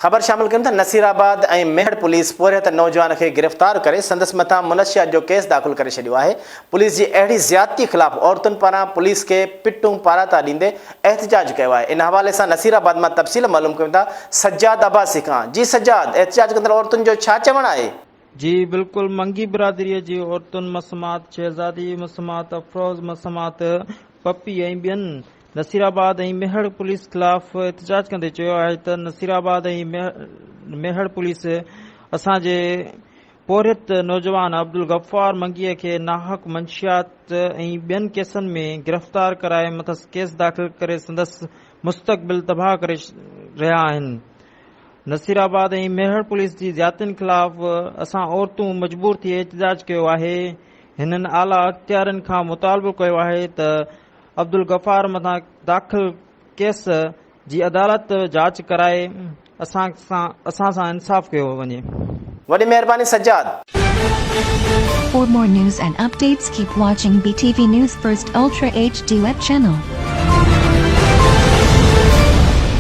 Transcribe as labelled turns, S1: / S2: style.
S1: ख़बर शामिल कयूं त नसीराबाद ऐं मेहड़ पुलिस पोरियां त नौजवान खे गिरफ़्तार करे संदसि मथां मुनशियात जो केस दाख़िल करे छॾियो आहे। पुलिस जी अहिड़ी ज़्यादती ख़िलाफ़ औरतुनि पारां पुलिस खे पिटूं पाराता ॾींदे एहतिजाज कयो आहे। इन हवाले सां नसीराबाद मां तफ़सील मालूम कयूं था सज्जाद अब्बासी खां। जी सज्जाद, एहतिजाज कंदड़ औरतुनि जो छा चवणु आहे?
S2: जी बिल्कुल, मंगी बिरादरीअ जी औरतुनि मसमात शहज़ादी मसमात अफरोज़ मसमात पपी ऐं ॿियनि नसीराबाद ऐं मेहड़ पुलिस ख़िलाफ़ एहतिजाज कंदे चयो आहे त नसीराबाद ऐं मेहड़ पुलिस असांजे पोरियत नौजवान अब्दुल गफ़ार मंगीअ खे नाहक मंशियात ऐं ॿियनि केसनि में गिरफ़्तार कराए मथसि केस दाख़िल करे संदसि मुस्तक़बिल तबाह करे रहिया आहिनि। नसीराबाद ऐं मेहड़ पुलिस जी ज़्यादतियुनि ख़िलाफ़ असां औरतूं मजबूर थी एहतिजाज कयो आहे। हिननि आला अख़्तियारनि खां मुतालबो कयो आहे त अब्दुल गफ़ार मथां दाख़िल केस जी अदालत जांच कराए असां सां इंसाफ़ कयो वञे।
S1: वॾी महिरबानी Sajjad.
S3: For more news and updates, keep watching BTV News First Ultra HD web channel.